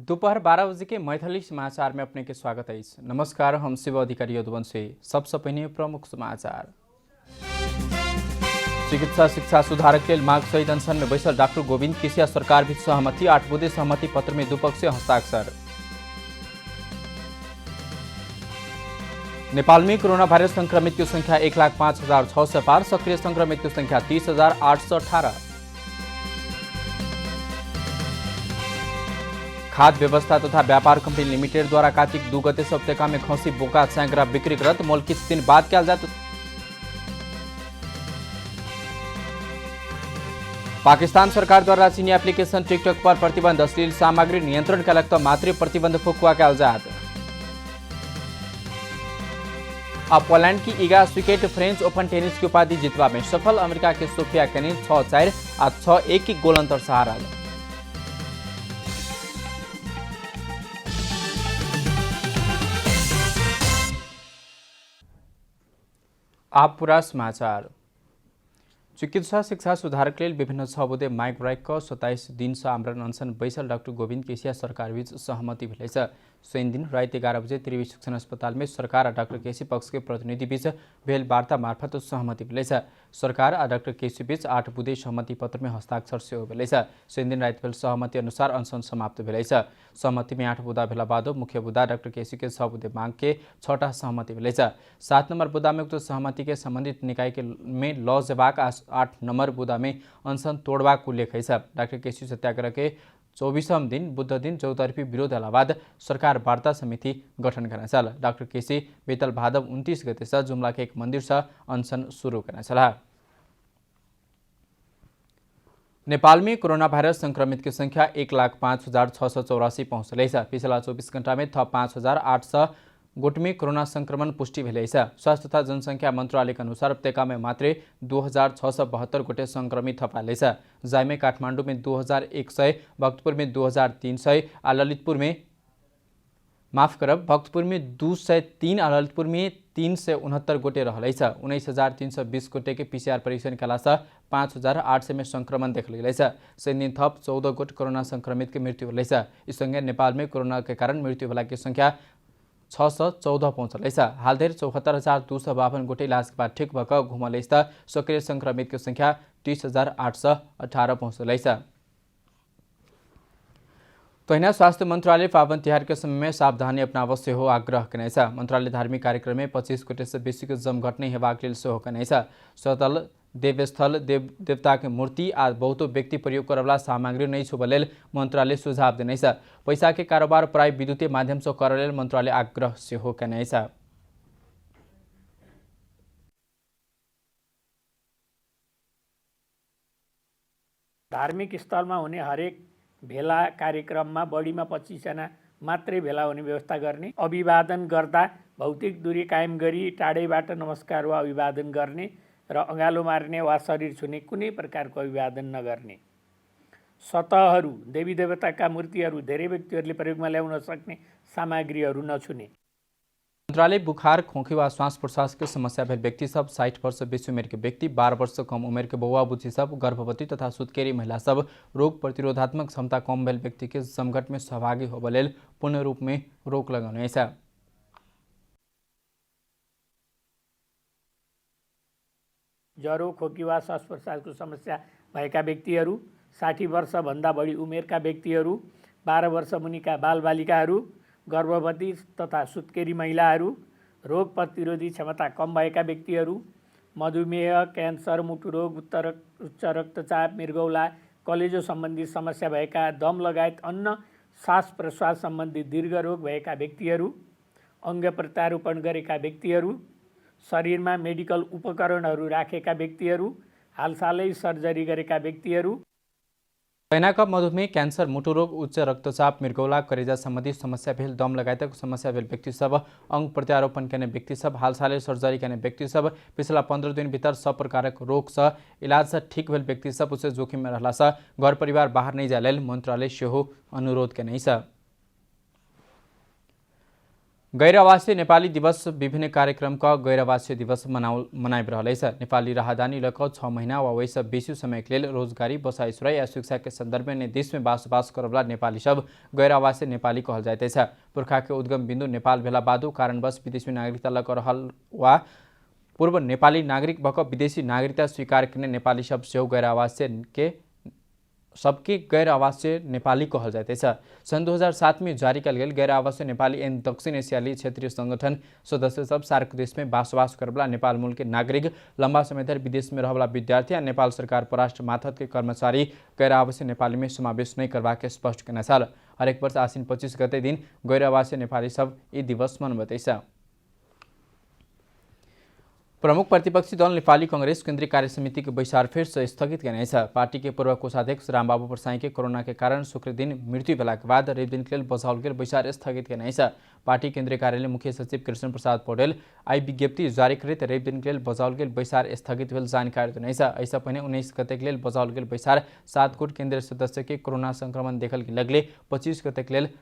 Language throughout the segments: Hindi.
दोपहर 12 बजे के मैथिली समाचार में अपने के स्वागत है। नमस्कार, हम शिव अधिकारी यदुवंशी। सबसे पहले प्रमुख समाचार। चिकित्सा शिक्षा सुधारक के माग सहित अनशन में बैसल डॉक्टर गोविंद केसिया सरकार बीच सहमति। 8 बुधे सहमति पत्र में द्विपक्षीय हस्ताक्षर। नेपाल में कोरोना वायरस संक्रमित की संख्या 1,05,600 पार। सक्रिय संक्रमित की संख्या 30,818। खाद्य व्यवस्था तथा व्यापार कंपनी लिमिटेड द्वारा कार्तिक 2 गते सप्ताह में खसी बोका च्याङ्रा बिक्री रद्द। मोल किछ दिन बाद क्या जात। पाकिस्तान सरकार द्वारा चीनी एप्लीकेशन टिकटॉक पर प्रतिबंध। अश्लील सामग्री नियंत्रण का लगता मात्र प्रतिबंध फुकुआ का आजाद। अब पोलैंड की इगा स्विकेट फ्रेंच ओपन टेनिस की उपाधि जीतवा में सफल। अमेरिका के सोफिया केनिन 6-4 और 6-1 की गोल अंतर सहारा। आप पूरा समाचार। चिकित्सा शिक्षा सुधारक के लिए विभिन्न 6 बुधे माइक ब्रेक का 27 दिन से आमरण अनशन बैसल डॉक्टर गोविंद केसिया सरकार बीच सहमति भेल। शनि दिन रात 11 बजे त्रिवी शिक्षण अस्पताल में सरकार और डॉक्टर केसी पक्ष के प्रतिनिधि बीच भेल वार्ता मार्फत सहमति भेल। सरकार और डॉक्टर केसी बीच 8 बुधे सहमति पत्र में हस्ताक्षर से भेल। शनि दिन रात भेल सहमति अनुसार अनशन समाप्त भेल। सहमति में 8 बुधा भेला बाद मुख्य बुधा डॉक्टर केसी के 6 बुधे मांग के 6टा सहमति भेल। 7 नंबर बुधा में उक्त सहमति के संबंधित निकाय के में लॉ जेबाक 8 नंबर बुधा में अनशन तोड़बाक उल्लेख है। डॉक्टर केसी सत्याग्रह के 24वें दिन बुध दिन चौतरफी विरोध बाद सरकार वार्ता समिति गठन करना। डॉक्टर केसी बेतल भादव 29 गते से जुम्ला के एक मंदिर से अनशन शुरू करना। नेपाल में कोरोना वायरस संक्रमित की संख्या 1,05,684 पहुंच। पिछला 24 घंटा में थप 5,800 गोट में कोरोना संक्रमण पुष्टि भेल। स्वास्थ्य तथा जनसंख्या मंत्रालय के अनुसार उपत्यका में मात्र 2,672 गोटे संक्रमित थपाले। जाय काठमाडौँ में 2,100, भक्तपुर में 2,300 और ललितपुर में भक्तपुर में 203 और ललितपुर में 369 गोटे रहल। 19,320 गोटे के PCR परीक्षण कला 5,800 में संक्रमण देखल गया। शनि दिन थप 14 गोट कोरोना संक्रमित के मृत्यु भेल। इस संगे नेपाल में कोरोना के कारण मृत्यु वाला की संख्या 614 पहुंचल। हाल धरि 74,252 गोटे इलाज के बाद ठीक भक घुमल। सक्रिय संक्रमित की संख्या 30,818 पहुंचल। तहिना स्वास्थ्य मंत्रालय पावन तिहार के समय में सावधानी अपना अवश्य हो आग्रह कने। मंत्रालय धार्मिक कार्यक्रम में 25 गोटे से बेसी के जमघट नहीं हेबाक लेल सेहो कने। सतल देवस्थल देवता के मूर्ति आ बहुतो व्यक्ति प्रयोग करवला सामग्री नहीं छुब लेल मंत्रालय सुझाव देने। पैसा के कारोबार प्राय विद्युतीय माध्यम से कर लेल मंत्रालय आग्रह से हो कने। धार्मिक स्थल में होने हरेक भेला कार्यक्रम में बड़ी में 25 जना मात्रै भेला होने व्यवस्था गर्ने। अभिवादन गर्दा भौतिक दूरी कायम गरी टाढैबाट नमस्कार वा अभिवादन गर्ने र अँगालो मार्ने वा शरीर छुने कुनै प्रकारको अभिवादन नगर्ने। सतहहरू देवी देवताका मूर्तिहरू धेरै व्यक्तिहरूले प्रयोगमा ल्याउन सक्ने सामग्रीहरू नछुने। मंत्रालय बुखार, खोखी व श्वास प्रश्वास की समस्या भेल व्यक्ति सब, 60 वर्ष बेसी उमेर के व्यक्ति, 12 वर्ष से कम उमेर के बउआ बुच्ची सब, गर्भवती तथा सुत्केरी महिला सब, रोग प्रतिरोधात्मक क्षमता कम भेल व्यक्ति के जमघट में सहभागी होबे लेल पूर्ण रूप में रोक लगाउने छ। ज्वरो, खोकी वा श्वास प्रश्वासको समस्या भएका व्यक्तिहरू, 60 वर्षभन्दा बढी उमेरका व्यक्तिहरू, 12 वर्ष मुनिका बालबालिकाहरू, गर्भवती तथा सुत्केरी महिलाहरू, रोग प्रतिरोधी क्षमता कम भएका व्यक्तिहरू, मधुमेह, क्यान्सर, मुटुरोग, उच्च रक्तचाप, मृगौला, कलेजो सम्बन्धी समस्या भएका, दम लगायत अन्य श्वास प्रश्वास सम्बन्धी दीर्घ रोग भएका व्यक्तिहरू, अङ्ग प्रत्यारोपण गरेका व्यक्तिहरू, शरीरमा मेडिकल उपकरणहरू राखेका व्यक्तिहरू, हालसालै सर्जरी गरेका व्यक्तिहरू, तहिना मधुमेह, क्यान्सर, मुटुरोग, उच्च रक्तचाप, मृगौला, करेजा संबंधी समस्या भेल, दम लगायतक समस्या भेल व्यक्ति सब, अंग प्रत्यारोपण करने व्यक्ति सब, हालसालै सर्जरी करने व्यक्ति सब, पिछला 15 दिन भीतर सब प्रकारक रोग से इलाज से ठीक भेल व्यक्ति सब उसे जोखिम में रहला से घर परिवार बाहर नहीं जाए लेल मंत्रालय सेहो अनुरोध कने। गैर आवासीय नेपाली दिवस विभिन्न कार्यक्रमका गैर आवासीय दिवस मनाइब रहलैछ। नेपाली राहदानी लक 6 महीना वा वैसे बेसी समयक लेल रोजगारी, बसाइसुराई या शिक्षा के संदर्भ में देश में बसोबास करवला नेपाली सब गैर आवासीय नेपाली कहल जाइतेछ। पुर्खा के उद्गम बिंदु नेपाल भेला बादो कारणवश विदेशी नागरिकता लक रहल वा पूर्व नेपाली नागरिक भक विदेशी नागरिकता स्वीकार करने नेपाली सब सेहो गैर आवासीय के सबके गैर आवासीय नेपाली कहल जाइतेछ। सन् 2007 में जारी कल गेल गैर आवासीय नेपाली एवं दक्षिण एशियाली क्षेत्रीय संगठन सदस्य सब सार्क देश में बसोबास करवला नेपाल मूल के नागरिक, लंबा समय तक विदेश में रहला विद्यार्थी या नेपाल सरकार परराष्ट्र माथत के कर्मचारी गैर आवासीय नेपाली में समावेश नहीं करवा के स्पष्ट करना साल। हरेक वर्ष आश्विन 25 गते दिन गैर आवासीय नेपाली सब यी दिवस मनाउँदैछ। प्रमुख प्रतिपक्षी दल नेपाली कांग्रेस केन्द्रीय कार्य समिति के बैसार फिर से स्थगित करने छ। पार्टी के पूर्व कोषाध्यक्ष रामबाबू प्रसाई के कोरोना के कारण शुक्र दिन मृत्यु भेला के बाद रेप दिन के लिए बसाउल गेल बैसार स्थगित करने छ। पार्टी केन्द्रीय कार्यालय मुख्य सचिव कृष्ण प्रसाद पौडेल आई विज्ञप्ति जारी करित रेप दिन के लिए बसाउल गेल बैसार स्थगित भेल जानकारी देने छ। ऐसा पहले 19 गते के लिए बसाउल गेल बैसार 7 गुट केन्द्रीय सदस्य के कोरोना संक्रमण देखल के लगले 25 गते के लिए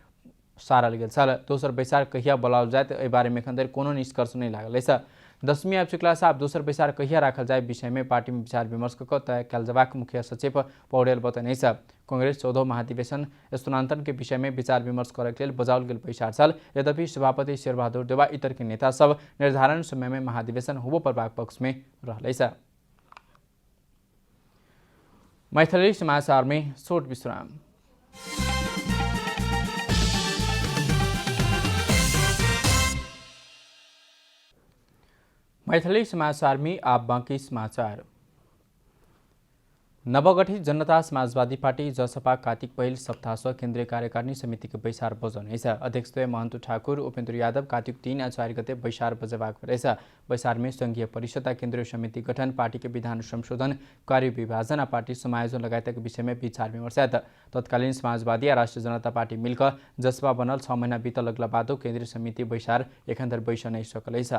सारल गेल छल। दोसर बैसार कहिया बोलाओल जाए एहि बारे में एखन कोनो निष्कर्ष नहीं लागल छ। 10वीं आबि चुकला से आब दोसर बैसार कहिया राखल जाए विषय में पार्टी में विचार विमर्श क तय कल जबाक मुख्य सचिव पौडेल बतने छ। कांग्रेस 14 महाधिवेशन स्थानांतरण के विषय में विचार विमर्श करे के लिए बजाउल गेल बैसार छल। यद्यपि सभापति शेरबहादुर देवा इतर के नेता सब निर्धारण समय में महाधिवेशन हुबो परबाक पक्ष में रहलैछ। मैथिली समाचार में छोट विश्राम। मैथिली समाचार में आप बाँकी समाचार। नवगठित जनता समाजवादी पार्टी जसपा कार्तिक पहिल सप्ताह केन्द्रीय कार्यकारिणी समिति के बैसार बजाउनेछ। अध्यक्ष महन्त ठाकुर, उपेन्द्र यादव कार्तिक 3 आ 4 गते बैसार बजबाक रहेछ। बैसार में संघीय परिषद केन्द्रीय समिति गठन, पार्टी के विधान संशोधन, कार्य विभाजन, पार्टी समायोजन लगायत के विषय में विचार विमर्श। तत्कालीन समाजवादी या राष्ट्रिय जनता पार्टी मिलकर जसपा बनल 6 महीना बीत लगला बादो केन्द्रीय समिति बैसार एखन बैस नहीं सकलैछ।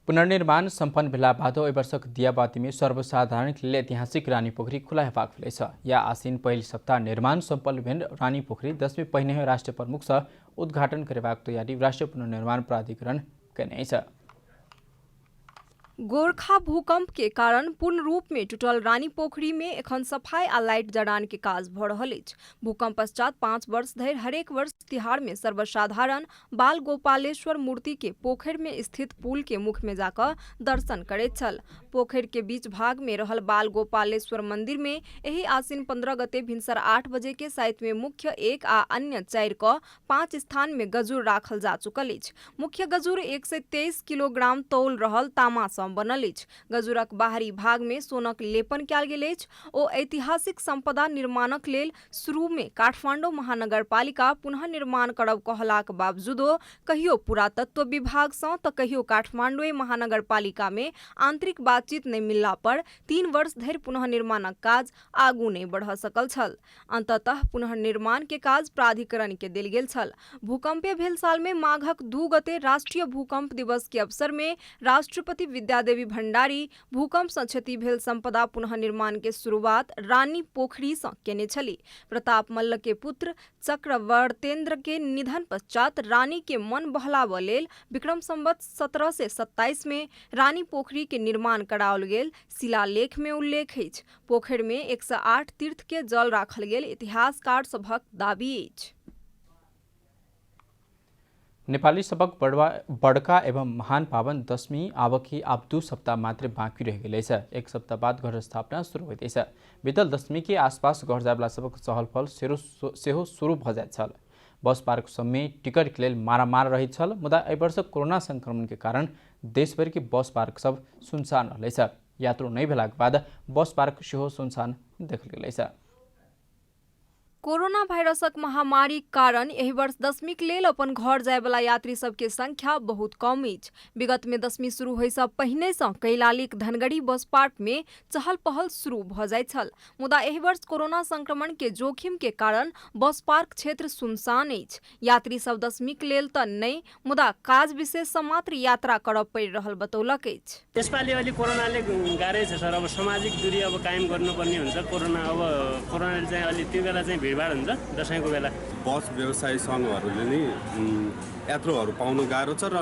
पुनर्निर्माण सम्पन्न भेला बाद एहि वर्षक दियाबाती में सर्वसाधारण के लिए ऐतिहासिक रानी पोखरी खुला हेबाक भेलैछ। या आश्विन पहिल सप्ताह निर्माण सम्पन्न भेल रानी पोखरी 10वीं पहिने राष्ट्रिय प्रमुख सँ उद्घाटन करबाक तैयारी राष्ट्रिय पुनर्निर्माण प्राधिकरण केने छ। गोरखा भूकंप के कारण पूर्ण रूप में टूटल रानी पोखरी में एखन सफाई आ लाइट जड़ान के काज भ रहल अछि। भूकंप पश्चात 5 वर्ष धरि हरेक वर्ष तिहार में सर्वसाधारण बाल गोपालेश्वर मूर्ति के पोखरि में स्थित पुल के मुख में जाकर दर्शन करैत छल। पोखरि के बीच भाग में रहल बाल गोपालेश्वर मंदिर में एही आश्विन 15 गते भिनसर 8 बजे के साइत में मुख्य 1 आ अन्य 4 क 5 स्थान में गजुर राखल जा चुकल अछि। मुख्य गजुर 123 किलोग्राम तौल रहल तामा बनल अछि। गजुरक बाहरी भाग में सोनक लेपन कयल गेल अछि। ओ ऐतिहासिक संपदा निर्माणक लेल शुरू में काठमांडू महानगरपालिका पुनः निर्माण करब कहलाक बावजूदो कहियो पुरातत्व विभाग सँ तऽ कहियो काठमांडू महानगरपालिका में आंतरिक बातचीत नहीं मिलला पर 3 वर्ष धरि पुनः निर्माणक काज आगू नहीं बढ़ सकल छल। अंततः पुनः निर्माण के काज प्राधिकरण के देल गेल छल। भूकंपे भेल साल में माघक 2 गते राष्ट्रीय भूकंप दिवस के अवसर में राष्ट्रपति विद्यादेवी भण्डारी भूकंप सँ क्षति भेल संपदा पुनः निर्माण के शुरुआत रानी पोखरी सँ केने छली। प्रताप मल्ल के पुत्र चक्रवर्तेन्द्र के निधन पश्चात रानी के मन बहलाव लेल विक्रम संवत 1727 में रानी पोखरी के निर्माण कराओल गेल शिलालेख में उल्लेख अछि। पोखरि में 108 तीर्थ के जल राखल गेल इतिहासकार सभक दाबी अछि। नेपाली सबक बड़का एवं महान पावन दशमी आबकी आब 2 सप्ताह मात्र बाँकी रह गेल छ। 1 सप्ताह बाद घर स्थापना शुरू होइतेछ। बीतल दशमी के आसपास घर जायवला सबक चहल पहल सेहो शुरू भ जाइत छल। बस पार्क सब में टिकट के लेल मारामार रही छल। मुदा एहि वर्ष कोरोना संक्रमण के कारण देशभर के बस पार्क सब सुनसान रहलैछ। यात्रा नहीं भेलाक बाद बस पार्क सेहो सुनसान देखल गेलैछ। कोरोना भाइरसक महामारी कारण एहि वर्ष 10वीं लेल अपन घर जायवला यात्री सबके संख्या बहुत कम अछि। विगत में 10वीं शुरू होइ सँ पहिने सँ कैलालीक धनगढ़ी बस पार्क में चहल पहल शुरू भ जाइत छल, मुदा एहि वर्ष कोरोना संक्रमण के जोखिम के कारण बस पार्क क्षेत्र सुनसान अछि। यात्री सब 10वीं लेल त नहि, मुदा काज विशेष सँ मात्र यात्रा करब पड़ि रहल बतौलक अछि। यसपालि अलि कोरोनाले गाह्रै छ सर। अब सामाजिक दूरी अब कायम गर्नुपर्ने हुन्छ। कोरोनाले चाहिँ अलि त्यो बेला चाहिँ भिडभाड हुन्छ दसैँको बेला। बस व्यवसायी सङ्घहरूले नि यात्रुहरू पाउनु गाह्रो छ र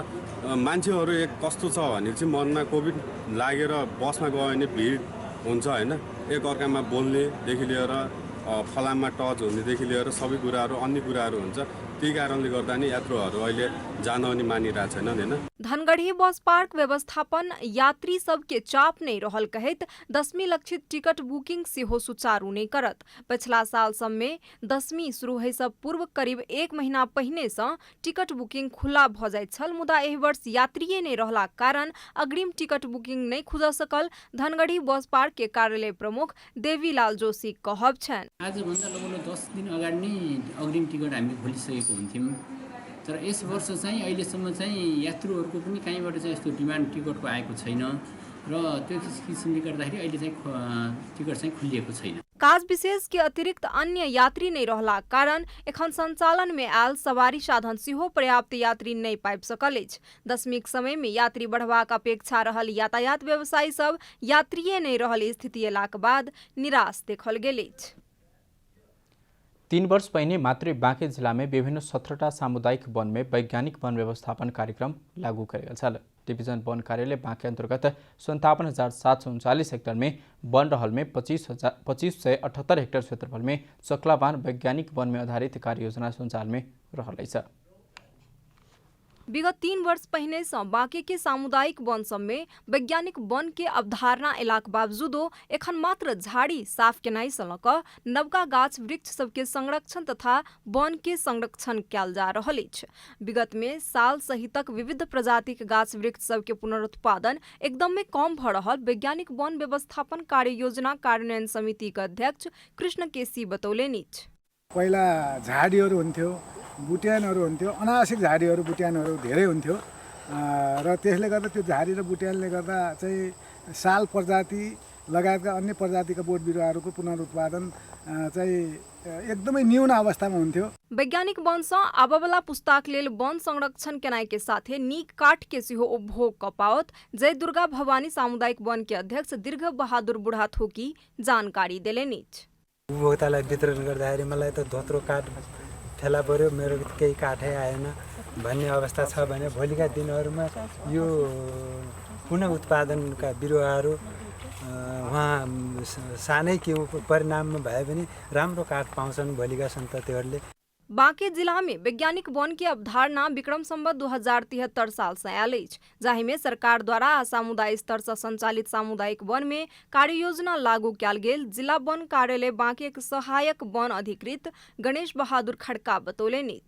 मान्छेहरू एक कस्तो छ भने चाहिँ मनमा कोभिड लागेर बसमा गयो भने भिड हुन्छ हैन, एक अर्कामा बोल्नेदेखि लिएर फलाममा टच हुनेदेखि लिएर सबै कुराहरू अन्य कुराहरू हुन्छ। त्यही कारणले गर्दा नि यात्रुहरू अहिले जान अनि मानिरहेको छैनन् हैन। धनगढ़ी बस पार्क व्यवस्थापन यात्री सबके चाप नहीं रहल कहैत 10वीं लक्षित टिकट बुकिंग सेहो सुचारू नहीं करत। पिछला साल सब में 10वीं शुरू होइ सँ पूर्व करीब 1 महीना पहिने सँ टिकट बुकिंग खुला भ जाइत छल, मुदा एहि वर्ष यात्रिये नहीं रहला कारण अग्रिम टिकट बुकिंग नहीं खुज सकल धनगढ़ी बस पार्क के कार्यालय प्रमुख देवीलाल जोशी कहब छन्। आज भन्दा लगभग 10 दिन अगाडि नै अग्रिम टिकट हामी खोलिसकेको हुन्थ्यौँ, तर यस वर्ष चाहिँ अहिलेसम्म चाहिँ यात्रुहरूको पनि कहीँबाट चाहिँ यस्तो डिमान्ड टिकटको आएको छैन र त्यो किसिमले गर्दाखेरि अहिले चाहिँ टिकट चाहिँ खुलिएको छैन। काज विशेष के अतिरिक्त अन्य यात्री नहीं रहला कारण एखन संचालन में आयल सवारी साधन सेहो पर्याप्त यात्री नहीं पाबि सकल अछि। 10वीं समय में यात्री बढ़बाक अपेक्षा रहल यातायात व्यवसायी सब यात्रिये नहीं रहल स्थिति अयलाक बाद निराश देखल गेल अछि। 3 वर्ष पहिने मात्रै बाँके जिल्ला में विभिन्न 17टा सामुदायिक वन में वैज्ञानिक वन व्यवस्थापन कार्यक्रम लागू करेको छ। डिभिजन वन कार्यालय बाँके अंतर्गत 57,739 हेक्टर में वन रहल में 2578 हेक्टर क्षेत्रफल में चक्लावान वैज्ञानिक वन में आधारित कार्ययोजना सञ्चालन में रहल छ। विगत 3 वर्ष पहिने सँ बाँके के सामुदायिक वन सब में वैज्ञानिक वन के अवधारणा अयलाक बावजूदो एखन मात्र झाड़ी साफ केनाई सँ लऽ कऽ नवका गाछ वृक्ष सबके संरक्षण तथा वन के संरक्षण कयल जा रहल अछि। विगत में साल सहितक विविध प्रजातिक गाछ वृक्ष सबके पुनरुत्पादन एकदमै कम भ रहल वैज्ञानिक वन व्यवस्थापन कार्य योजना कार्यान्वयन समिति का अध्यक्ष कृष्ण केसी बतौलेनि। पहिला झाडीहरू हुन्थ्यो, बुट्यानहरू हुन्थ्यो, अनावश्यक झाडीहरू बुट्यानहरू धेरै हुन्थ्यो र त्यसले गर्दा त्यो झाडी र बुट्यानले गर्दा चाहिँ साल प्रजाति लगायतका अन्य प्रजातिका बोट बिरुवाहरूको पुनरुत्पादन चाहिँ एकदमै न्यून अवस्थामा हुन्थ्यो। वैज्ञानिक वन सँ आबवला पुस्ताक लेल वन संरक्षण केनाई के साथे नीक काठ के सेहो उपभोग क पाओत जय दुर्गा भवानी सामुदायिक वन के अध्यक्ष दीर्घ बहादुर बुढाथोकी जानकारी देलेनि। उपभोक्तालाई वितरण गर्दाखेरि मलाई त धोत्रो काठ ठेला पर्यो, मेरो केही काठै आएन भन्ने अवस्था छ भने भोलिका दिनहरूमा यो पुनः उत्पादनका बिरुवाहरू वहाँ सानै के परिणाममा भए पनि राम्रो काठ पाउँछन् भोलिका सन्ततिहरूले। बाँके जिला में वैज्ञानिक वन की अवधारणा विक्रम संवत 2073 साल से आयल अछि, जाहि में सरकार द्वारा सामुदायिक स्तर से संचालित सामुदायिक वन में कार्य योजना लागू कयल गेल। जिला वन कार्यालय बाँके के सहायक वन अधिकृत गणेश बहादुर खड्का बतौलेनि।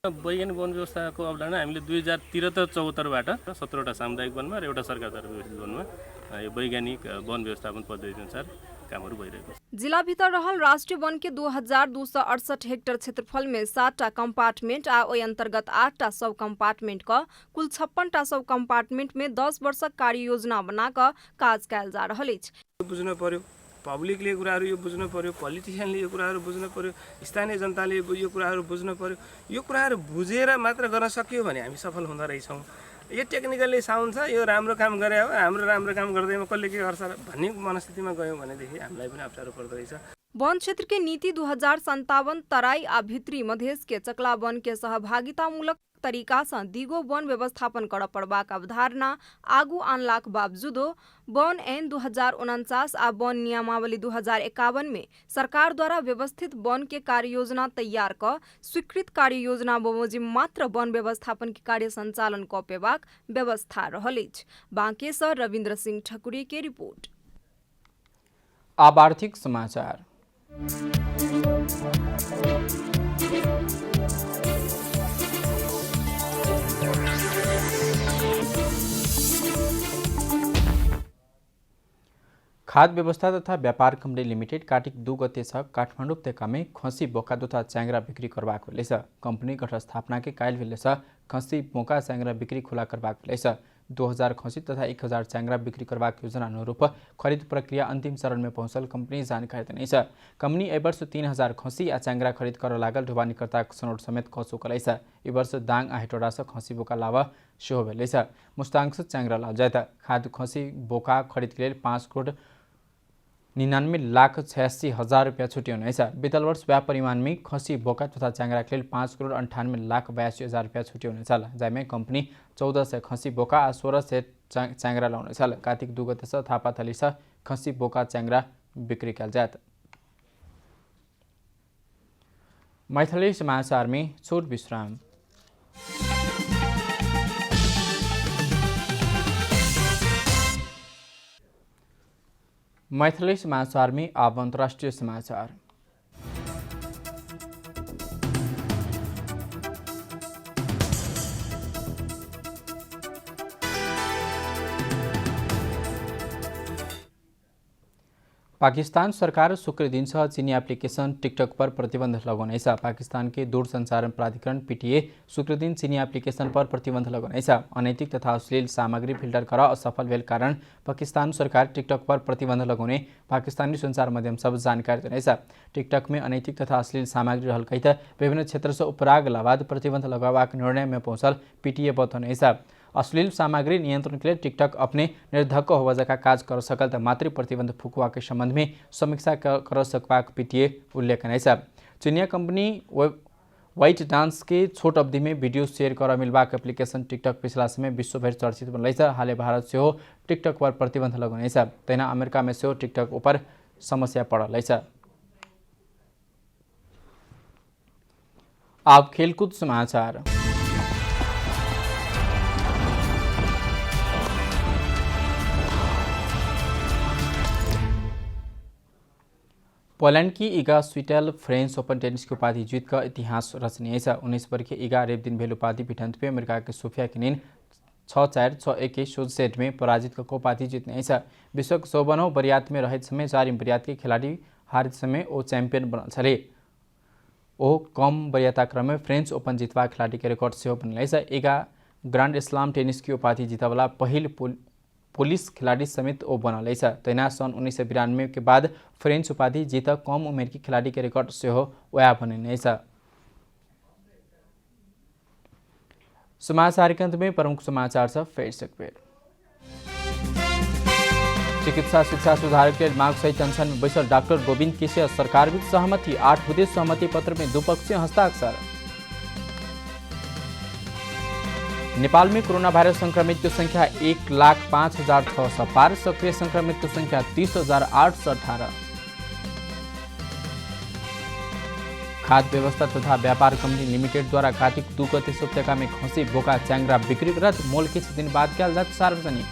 वैज्ञानिक वन व्यवस्थाको अवधारणा हामीले 2073-74बाट 17वटा सामुदायिक वनमा र एउटा सरकारद्वारा व्यवस्थित वनमा यो वैज्ञानिक वन व्यवस्थापन पद्धति अनुसार कामहरू भइरहेको छ। जिला भीतर रहल राष्ट्रीय वन के 2268 हेक्टर क्षेत्रफल में 7टा कंपार्टमेंट आ ओहि अंतर्गत 8टा सब कंपार्टमेंट का कुल 56टा सब कंपार्टमेंट में 10 वर्षक कार्य योजना बना कर काज कयल जा रहल अछि। बुझ्न पर्यो, पब्लिकले यो कुराहरू यो बुझ्न पर्यो, पोलिटिशियनले यो कुराहरू बुझ्न पर्यो, स्थानीय जनताले यो कुराहरू बुझ्न पर्यो। यो कुराहरू बुझेर मात्र गर्न सकियो भने हामी सफल हुँदो रहेछौँ। यो टेक्निकली साउन्ड छ, यो राम्रो काम गरे हो, हाम्रो राम्रो काम गर्दैमा कसले के गर्छ भन्ने मनस्थितिमा गयौँ भनेदेखि हामीलाई पनि अप्ठ्यारो पर्दो रहेछ। वन क्षेत्र के नीति 2057 तराई आ भित्री मधेश के चकला वन के सहभागितामूलक तरीका से दिगो वन व्यवस्थापन कर पड़बाक अवधारणा आगू आनलाक बावजूदो वन ऐन 2049 आ वन नियमावली 2051 में सरकार द्वारा व्यवस्थित वन के कार्य योजना तैयार कर स्वीकृत कार्य योजना बमोजिम मात्र वन व्यवस्थापन के कार्य संचालन क पेबाक व्यवस्था रहल अछि। बाँके से रविन्द्र सिंह ठकुरी के रिपोर्ट। अब आर्थिक समाचार। खाद्य व्यवस्था तथा व्यापार कंपनी लिमिटेड कार्तिक 2 गते छ काठमाडौँ उपत्यकामै खसी बोका तथा च्याङ्रा बिक्री करबाक भेलेछ। कंपनी गठन स्थापना के कायल भेलेछ खसी बोका च्याङ्रा बिक्री खुला करबाक भेलेछ। 2000 खसी तथा 1000 च्याङ्रा बिक्री करबाक योजना अनुरूप खरीद प्रक्रिया अंतिम चरण में पहुंचल कंपनी जानकारी देने छ। कंपनी ए वर्ष 3000 खसी आ च्याङ्रा खरीद कर लागल ढुवानीकर्ता सनोट समेत खसो कलेछ। ए वर्ष दाङ आ हेटोडा से खसी बोका लावा सेहो भेलेछ। मुस्ताङ से च्याङ्रा लावजात खाद्य खसी बोका खरीद के लिए 5,99,86,000 रुपया छुट्याउनेछ। वितल वर्ष व्यापार परिमाण में खसी बोका तथा च्याङ्रा के लिए 5,98,82,000 रुपया छुट्याउनेछ। जैमें कंपनी 1400 खसी बोका आ 1600 च्याङ्रा लाउनेछ। कार्तिक 2 गते थापाथली छ खसी बोका च्याङ्रा बिक्री कैलजात। मैथिली समाचार में छोट विश्राम। मैथिली समाचार में अब अंतर्राष्ट्रीय समाचार। पाकिस्तान सरकार शुक्र दिन चीनी एप्लीकेशन टिकटॉक पर प्रतिबंध लगाउनेछ। पाकिस्तान के दूरसंचार प्राधिकरण पीटीए शुक्र दिन चीनी एप्लीकेशन पर प्रतिबंध लगाउनेछ। अनैतिक तथा अश्लील सामग्री फिल्टर कर असफल भेल कारण पाकिस्तान सरकार टिकटॉक पर प्रतिबंध लगाउने पाकिस्तानी संचार माध्यम सब जानकारी दिनेछ। टिकटॉक में अनैतिक तथा अश्लील सामग्री रहल कहित विभिन्न क्षेत्र से उपराग बाद प्रतिबंध लगावाक निर्णय में पहुंचल पीटीए बताउनेछ। अश्लील सामग्री नियंत्रण के लिए टिकटॉक अपने निर्धक्क होवजा का काज कर सकल त मात्र प्रतिबंध फुकुआ के संबंध में समीक्षा कर सकबाक पीटीए उल्लेख करेछ। चीनिया कंपनी वाइट डांस के छोट अवधि में वीडियो शेयर कर मिलबाक एप्लीकेशन टिकटॉक पिछला समय विश्वभर चर्चित बनलैछ। हालै भारत से टिकटॉक पर प्रतिबंध लगाउनेछ। तैना अमेरिका में से टिकटॉक पर समस्या पड़लैछ। अब खेलकूद समाचार। पोलैंड की इगा स्विटेल फ्रेंच ओपन टेनिस की उपाधि जीत का इतिहास रचनीय है। 19 वर्षीय इगा रेब भेल उपाधि पिठंत पे अमेरिका के सोफिया किनिन 6-4, 6-1 के शोध सेट में पराजित कर उपाधि जीतने है। विश्व के 54 बरियात में रहते समय 4 बरियात के खिलाड़ी हारित समय वो चैंपियन बनल छे। वो कम बरियाता क्रम में फ्रेंच ओपन जीतवा खिलाड़ी के रिकॉर्ड से बनल है। इगा ग्रांड स्लाम टेनिस की उपाधि जीतवाला पहिल पुलिस खिलाड़ी समेत वो बनल है। तैना सन 1992 के बाद फ्रेंच उपाधि जीत कम उमेर की खिलाड़ी के रिकॉर्ड से वह बने। समाचार के अंत में प्रमुख समाचार सब फेर सकबे। चिकित्सा शिक्षा सुधार के लिए मांग सहित अनशन में बैसल डॉक्टर गोविंद केसिया सरकार बीच सहमति। 8 बुधे सहमति पत्र में द्विपक्षीय हस्ताक्षर। नेपाल में कोरोना वायरस संक्रमित की संख्या 1,05,600 पार। सक्रिय संक्रमित की संख्या 30,818। खाद्य व्यवस्था तथा व्यापार कंपनी लिमिटेड द्वारा कार्तिक 2 गते उपत्यका में खसी बोका च्याङ्रा बिक्री रद्द। मोल किछ दिन बाद क्या जात सार्वजनिक।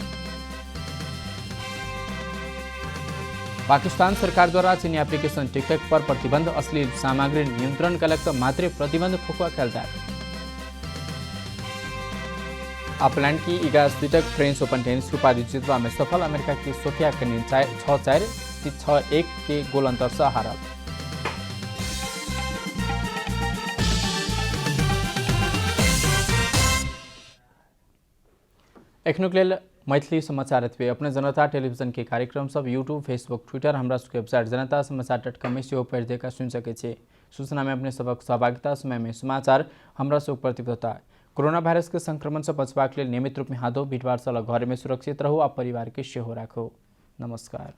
पाकिस्तान सरकार द्वारा चीनी एप्लीकेशन टिकटॉक पर प्रतिबंध। अश्लील सामग्री नियंत्रण का लगता मात्र प्रतिबंध फुकुआ कैल जाए। पोलैंड की इगा स्विटेल फ्रेंच ओपन टेनिस की उपाधि जीतवा में सफल। अमेरिका की सोफिया किनिन 6-4, 6-1 के गोल अंतर से हारल। एखनुक लेल मैथिली समाचार एतबे। अपने जनता टेलीविजन के कार्यक्रम सब यूट्यूब, फेसबुक, ट्विटर हमरा सबके वेबसाइट जनतासमाचार.com में से पढ़ देखा सुन सके छे। सूचना में अपने सबक सहभागिता समय में समाचार हमरा सब प्रतिबद्धता। कोरोना वायरस के संक्रमण से बचवाक लिए नियमित रूप में हाथ धो, भीड़ भाड़ से घर में सुरक्षित रहो और परिवार के सेहो राखो। नमस्कार।